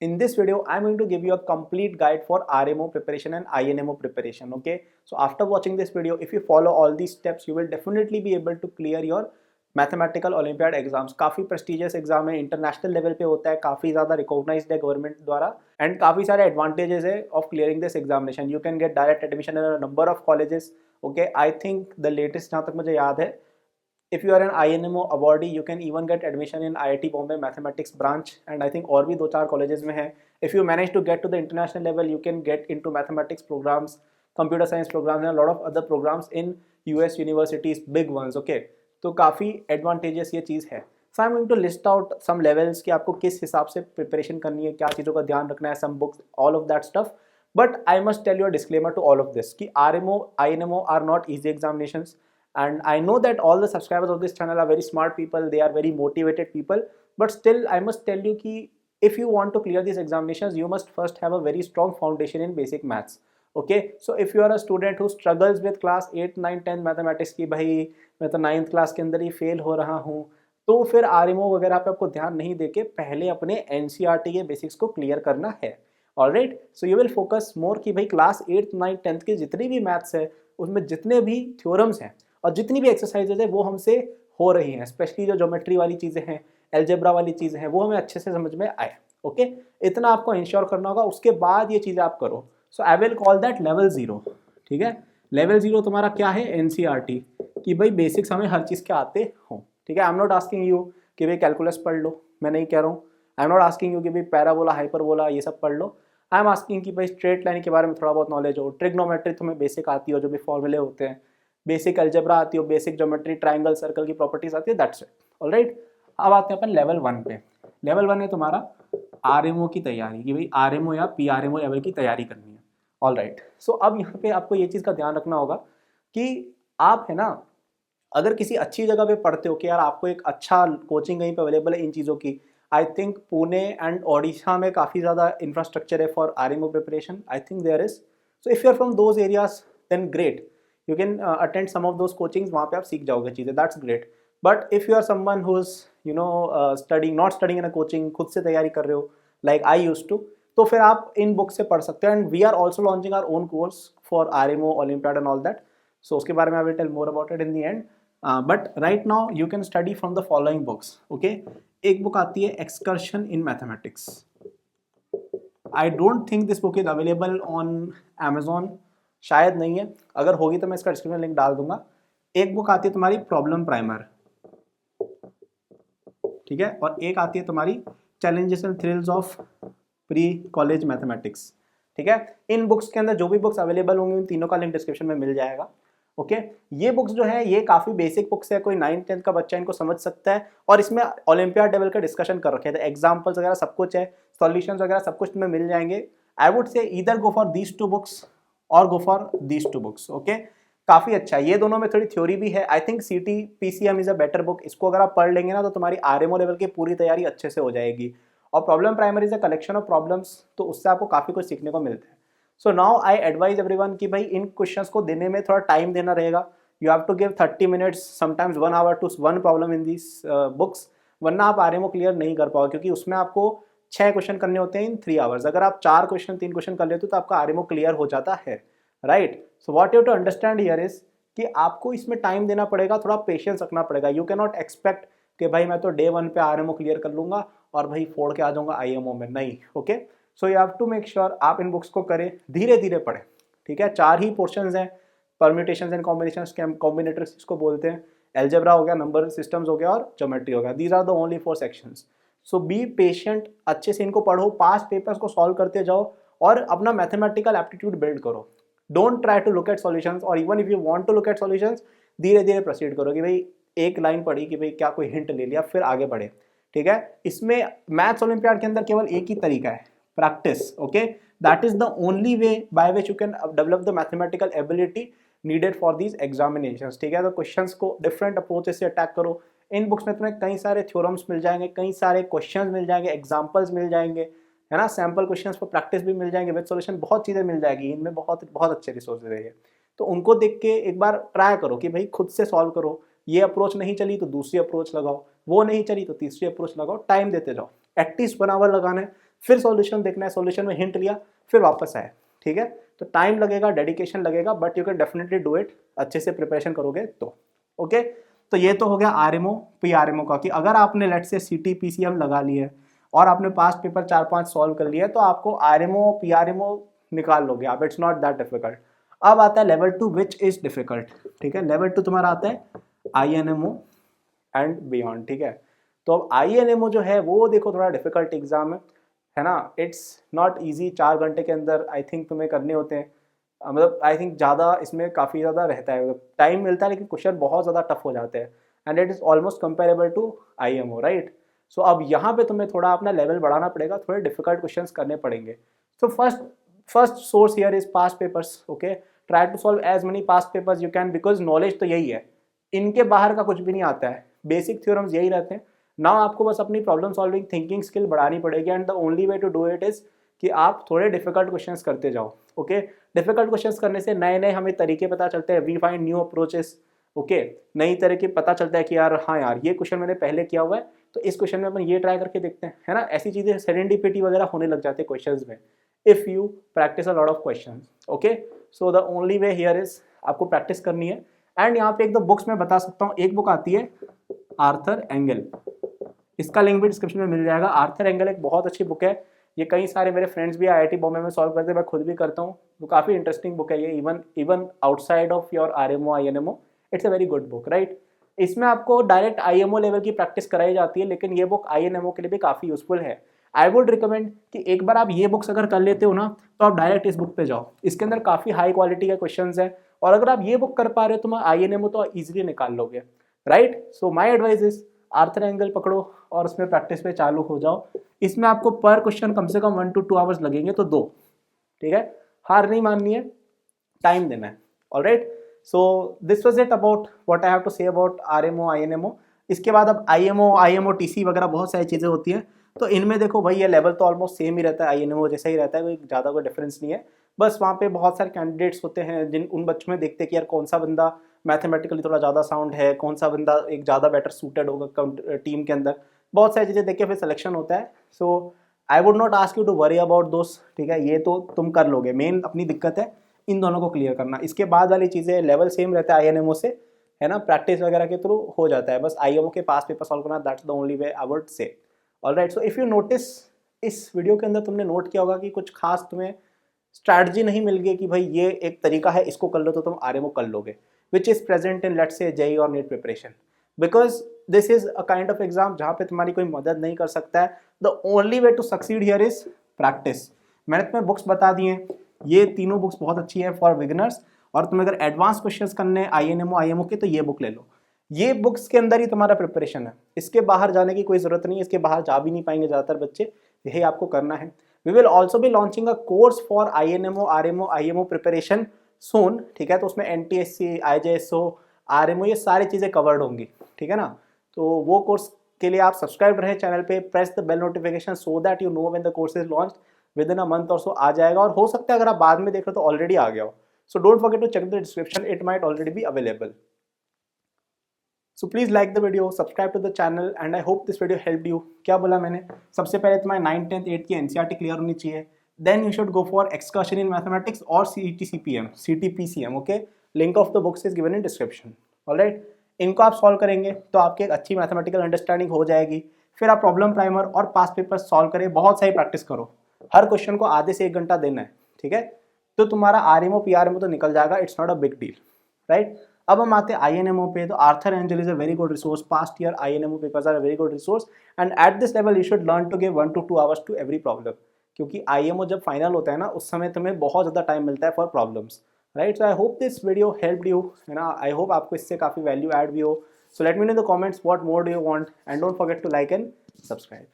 In this video, I'm going to give you a complete guide for RMO preparation and INMO preparation. Okay, so after watching this video, if you follow all these steps, you will definitely be able to clear your mathematical olympiad exams. काफ़ी prestigious exam है, international level पे होता है, काफ़ी ज़्यादा recognised है government द्वारा and काफ़ी सारे एडवांटेजेस है of clearing this examination. You can get direct admission in a number of colleges. Okay, I think the latest जहाँ तक मुझे याद है, if you are an INMO awardee, you can even get admission in IIT Bombay mathematics branch, and I think और भी दो चार colleges में है. If you manage to get to the international level, you can get into mathematics programs, computer science programs, and a lot of other programs in US universities, big ones. Okay, तो काफ़ी advantageous ये चीज़ है. So I'm going to list out some levels कि आपको किस हिसाब से preparation करनी है, क्या चीज़ों का ध्यान रखना है, some books, all of that stuff. But I must tell you a disclaimer to all of this कि RMO, INMO are not easy examinations. And I know that all the subscribers of this channel are very smart people, they are very motivated people, but still I must tell you कि if you want to clear these examinations, you must first have a very strong foundation in basic maths. Okay, so if you are a student who struggles with class 8, 9, 10 mathematics की भाई मैं तो 9th class के अंदर ही fail हो रहा हूँ, तो फिर RMO वगैरह पे आपको ध्यान नहीं देके पहले अपने NCERT के बेसिक्स को क्लियर करना है. Alright, so you will focus more कि भाई क्लास 8, 9, 10th के जितनी भी मैथ्स है उसमें जितने भी थ्योरम्स हैं और जितनी भी एक्सरसाइजेज है वो हमसे हो रही हैं, स्पेशली जो ज्योमेट्री वाली चीज़ें हैं, एल्जेब्रा वाली चीज़ें हैं, वो हमें अच्छे से समझ में आए. ओके, इतना आपको इंश्योर करना होगा, उसके बाद ये चीज़ें आप करो. So I will call that level 0. ठीक है, लेवल 0 तुम्हारा क्या है? NCERT कि भाई बेसिक्स हमें हर चीज़ के आते हों. ठीक है, I am not asking you कि भाई कैलकुलस पढ़ लो, मैं नहीं कह रहा हूँ. I am not asking you कि भाई पैराबोला, हाइपरबोला ये सब पढ़ लो. आई एम आस्किंग कि भाई स्ट्रेट लाइन के बारे में थोड़ा बहुत नॉलेज हो, ट्रिग्नोमेट्री तुम्हें बेसिक आती हो, जो भी फॉर्मूले होते हैं, बेसिक अलजेब्रा आती हो, बेसिक ज्योमेट्री, ट्राइंगल, सर्कल की प्रॉपर्टीज आती है, दैट्स इट. ऑलराइट, अब आते हैं अपन लेवल 1 पे. लेवल 1 है तुम्हारा RMO की तैयारी, कि भाई RMO या PRMO लेवल की तैयारी करनी है. ऑलराइट, सो अब यहाँ पे आपको ये चीज़ का ध्यान रखना होगा कि आप है ना, अगर किसी अच्छी जगह पे पढ़ते हो कि यार आपको एक अच्छा कोचिंग कहीं पे अवेलेबल है इन चीज़ों की, I think Pune and Odisha में काफ़ी ज़्यादा इंफ्रास्ट्रक्चर है for RMO preparation. I think there is. So if you are from those areas then great, you can attend some of those coachings, वहाँ पे आप सीख जाओगे चीज़ें, that's great. But if you are someone who is you know studying, not studying in a coaching, खुद से तैयारी कर रहे हो लाइक आई यूज टू, तो फिर आप इन बुक से पढ़ सकते हो. And we are also launching our own course for RMO, olympiad and all that. So उसके बारे में I will tell more about it in the end. But right now you can study from the following books. Okay, एक book आती है excursion in mathematics. I don't think this book is available on Amazon, शायद नहीं है, अगर होगी तो मैं इसका डिस्क्रिप्शन लिंक डाल दूंगा. एक बुक आती है तुम्हारी प्रॉब्लम प्राइमर, ठीक है, और एक आती है तुम्हारी challenges and thrills of pre college mathematics. ठीक है, इन बुक्स के अंदर जो भी बुक्स अवेलेबल होंगी उन तीनों का लिंक डिस्क्रिप्शन में मिल जाएगा. ओके, ये बुक्स जो है ये काफ़ी बेसिक बुक्स है, कोई 9th 10th का बच्चा इनको समझ सकता है, और इसमें ओलंपियाड लेवल का डिस्कशन कर रखे थे, एग्जाम्पल्स वगैरह सब कुछ है, सॉल्यूशंस वगैरह सब कुछ तुम्हें मिल जाएंगे. I would say either go for these 2 books और go for these 2 books. Okay, काफ़ी अच्छा है, ये दोनों में थोड़ी थ्योरी भी है. I think CT PCM is a better book, इसको अगर आप पढ़ लेंगे ना तो तुम्हारी RMO लेवल की पूरी तैयारी अच्छे से हो जाएगी. और problem primary is a collection of problems, तो उससे आपको काफ़ी कुछ सीखने को मिलता है. So now I advise everyone कि भाई इन क्वेश्चंस को देने में थोड़ा टाइम देना रहेगा. You have to give 30 minutes, sometimes 1 hour to 1 problem in this books, वरना आप RMO क्लियर नहीं कर पाओगे, क्योंकि उसमें आपको 6 क्वेश्चन करने होते हैं इन 3 hours. अगर आप 4 क्वेश्चन 3 क्वेश्चन कर लेते हो तो आपका RMO क्लियर हो जाता है. Right, so what you to understand here is कि आपको इसमें टाइम देना पड़ेगा, थोड़ा पेशेंस रखना पड़ेगा. यू कैन नॉट एक्सपेक्ट कि भाई मैं तो डे 1 पे RMO क्लियर कर लूंगा और भाई फोड़ के आ जाऊंगा IMO में, नहीं. Okay, so you have to make sure आप इन बुक्स को करें, धीरे धीरे पढ़ें. ठीक है, 4 ही पोर्शंस हैं, परम्यूटेशंस एंड कॉम्बिनेशंस, कॉम्बिनेटर्स इसको बोलते हैं, एल्जेब्रा हो गया, नंबर सिस्टम्स हो गया और ज्योमेट्री हो गया. These are the only 4 sections. So be patient, अच्छे से इनको पढ़ो, पास्ट पेपर्स को सॉल्व करते जाओ और अपना मैथमेटिकल एप्टीट्यूड बिल्ड करो. Don't try to look at solutions, और even if you want to look at solutions, धीरे धीरे प्रोसीड करो कि भाई एक लाइन पढ़ी कि भाई क्या कोई हिंट ले लिया, फिर आगे बढ़े. ठीक है, इसमें मैथ्स ओलंपियाड के अंदर केवल एक ही तरीका है, practice. Okay, that is the only way by which you can develop the mathematical ability needed for these examinations. ठीक है, तो क्वेश्चंस को डिफरेंट अप्रोचेस से अटैक करो. इन बुक्स में तुम्हें कई सारे थ्योरम्स मिल जाएंगे, कई सारे क्वेश्चंस मिल जाएंगे, एग्जांपल्स मिल जाएंगे, है ना, सैम्पल क्वेश्चंस पर प्रैक्टिस भी मिल जाएंगे, विद सॉल्यूशन, बहुत चीज़ें मिल जाएगी. इनमें बहुत बहुत अच्छे रिसोर्सेज है ये, तो उनको देख के एक बार ट्राई करो कि भाई खुद से सॉल्व करो. ये अप्रोच नहीं चली तो दूसरी अप्रोच लगाओ, वो नहीं चली तो तीसरी अप्रोच लगाओ, टाइम देते जाओ. एटलीस्ट 1 hour लगाना है, फिर सॉल्यूशन देखना है, सॉल्यूशन में हिंट लिया, फिर वापस आए, ठीक है। तो टाइम लगेगा, डेडिकेशन लगेगा, but you can definitely do it, अच्छे से प्रिपरेशन करोगे तो। ओके, तो ये तो हो गया आरएमओ पीआरएमओ का, कि अगर आपने लेट से सीटी पीसीएम लगा लिए और आपने पास्ट पेपर 4-5 सॉल्व कर लिए तो आपको आरएमओ पीआरएमओ निकाल लोगे आप, इट्स नॉट दैट डिफिकल्ट। अब आता है लेवल 2 विच इज डिफिकल्ट, ठीक है। लेवल 2 तुम्हारा आता है आईएनएमओ एंड बियॉन्ड, ठीक है। तो अब आईएनएमओ जो है वो देखो थोड़ा डिफिकल्ट एग्जाम है ना, इट्स नॉट ईजी। 4 घंटे के अंदर आई थिंक तुम्हें करने होते हैं, मतलब आई थिंक ज़्यादा इसमें काफ़ी ज़्यादा रहता है, मतलब टाइम मिलता है लेकिन क्वेश्चन बहुत ज़्यादा टफ हो जाते हैं, and it is almost comparable to IMO, right. So अब यहाँ पे तुम्हें थोड़ा अपना लेवल बढ़ाना पड़ेगा, थोड़े डिफिकल्ट क्वेश्चंस करने पड़ेंगे। So first source here is past papers, okay. Try to solve as many past papers you can, because knowledge तो यही है, इनके बाहर का कुछ भी नहीं आता है, बेसिक थ्योरम्स यही रहते हैं। नाउ आपको बस अपनी प्रॉब्लम सॉल्विंग थिंकिंग स्किल बढ़ानी पड़ेगी, and the only way to do it is कि आप थोड़े डिफिकल्ट क्वेश्चंस करते जाओ, ओके। डिफिकल्ट क्वेश्चंस करने से नए नए हमें तरीके पता चलते हैं, we find new approaches, okay. नई तरीके पता चलता है कि यार हाँ यार ये क्वेश्चन मैंने पहले किया हुआ है तो इस क्वेश्चन में अपन ये ट्राई करके देखते हैं, है ना। ऐसी चीज़ें सेरेंडिपिटी वगैरह होने लग जाते हैं क्वेश्चंस में, if you practice a lot of question, okay. So the only way here is आपको प्रैक्टिस करनी है। एंड यहाँ पे एक दो बुक्स मैं बता सकता हूँ, एक बुक आती है आर्थर एंगल, इसका लिंक भी डिस्क्रिप्शन में मिल जाएगा। आर्थर एंगल एक बहुत अच्छी बुक है, ये कई सारे मेरे फ्रेंड्स भी आईआईटी बॉम्बे में सॉल्व करते हैं, मैं खुद भी करता हूँ, तो काफ़ी इंटरेस्टिंग बुक है ये, even outside of your RMO INMO it's a very good book, right. इसमें आपको डायरेक्ट आईएमओ लेवल की प्रैक्टिस कराई जाती है, लेकिन ये बुक आईएनएमओ के लिए भी काफ़ी यूजफुल है। आई वुड रिकमेंड कि एक बार आप ये बुक्स अगर कर लेते हो ना तो आप डायरेक्ट इस बुक पे जाओ, इसके अंदर काफ़ी हाई क्वालिटी के क्वेश्चन है, और अगर आप ये बुक कर पा रहे हो तो मैं आईएनएमओ तो ईजिली निकाल लोगे, right. So my advice is Arthur angle पकड़ो और उसमें प्रैक्टिस पे चालू हो जाओ। इसमें आपको पर क्वेश्चन कम से कम 1 to 2 आवर्स लगेंगे, तो 2, ठीक है। हार नहीं माननी है, टाइम देना है, alright. So this was it about what I have to say about RMO INMO. इसके बाद अब आईएमओ टीसी वगैरह बहुत सारी चीज़ें होती हैं, तो इनमें देखो भाई ये लेवल तो ऑलमोस्ट सेम ही रहता है, आईएनएमओ जैसा ही रहता है, कोई ज़्यादा कोई डिफरेंस नहीं है। बस वहाँ पे बहुत सारे कैंडिडेट्स होते हैं जिन उन बच्चों में देखते हैं कि यार कौन सा बंदा मैथमेटिकली थोड़ा ज़्यादा साउंड है, कौन सा बंदा एक ज़्यादा बेटर सूटेड होगा टीम के अंदर, बहुत सारी चीज़ें देख के फिर सिलेक्शन होता है। So I would not ask you to worry about दोस्त, ठीक है, ये तो तुम कर लोगे, मेन अपनी दिक्कत है इन दोनों को क्लियर करना। इसके बाद वाली चीज़ें लेवल सेम रहता है आईएनएमओ से, है ना, प्रैक्टिस वगैरह के थ्रू हो जाता है, बस आईएमओ के पास पेपर सॉल्व करना, that's the only way I would से, alright. So if you notice इस वीडियो के अंदर तुमने नोट किया होगा कि कुछ खास तुम्हें स्ट्रैटेजी नहीं मिल गई कि भाई ये एक तरीका है इसको कर लो तो तुम आरएमओ कर लोगे, which is present in let's say JEE और NEET preparation, because this is a kind of exam जहाँ पे तुम्हारी कोई मदद नहीं कर सकता है। The only way to succeed here is practice. मैंने तुम्हें बुक्स बता दी हैं, ये तीनों बुक्स बहुत अच्छी है फॉर बिगिनर्स, और तुम्हें अगर एडवांस क्वेश्चंस करने हैं आईएनएमओ के तो ये बुक ले लो, ये बुक्स के अंदर ही तुम्हारा प्रिपरेशन है, इसके बाहर जाने की कोई जरूरत नहीं है, इसके बाहर जा भी नहीं पाएंगे ज़्यादातर बच्चे, यही आपको करना है। We will also be launching a course for INMO RMO IMO preparation soon, ठीक है। तो उसमें एनटीएससी आईजेएसओ आरएमओ ये सारी चीज़ें कवर्ड होंगी, ठीक है ना। तो वो कोर्स के लिए आप सब्सक्राइब रहे चैनल पे, press the bell notification so that you know when the course is launched, within a month or so आ जाएगा, और हो सकता है अगर आप बाद में देख रहे हो तो ऑलरेडी आ गया हो। So don't forget to check the description, it might already be available. So please like the video, subscribe to the channel, and I hope this video help you. क्या बोला मैंने, सबसे पहले तुम्हारे 9th 10th 8th की NCERT clear होनी चाहिए, then you should go for excursion in mathematics और सीटीपीसीएम, okay. Link of the books is given in description, alright. इनको आप सॉल्व करेंगे तो आपकी एक अच्छी मैथमेटिकल अंडरस्टैंडिंग हो जाएगी। फिर आप प्रॉब्लम प्राइमर और पास्ट पेपर सॉल्व करें, बहुत सारी प्रैक्टिस करो, हर क्वेश्चन को आधे से 1 घंटा देना है, ठीक है। तो तुम्हारा आरएमओ पीआरएमओ तो निकल जाएगा, it's not a big deal, right. अब हम आते हैं आईएनएमओ पे, तो Arthur Engel is a very good resource, past year INMO papers are a very good resource, and at this level you should learn to give 1 to 2 hours to every problem, क्योंकि IMO जब final होता है ना उस समय तुम्हें बहुत ज़्यादा टाइम मिलता है for problems, right. So I hope this video helped you, है ना, आई होप आपको इससे काफ़ी वैल्यू ऐड भी हो। So let me know in the comments what more do you want, and don't forget to like and subscribe.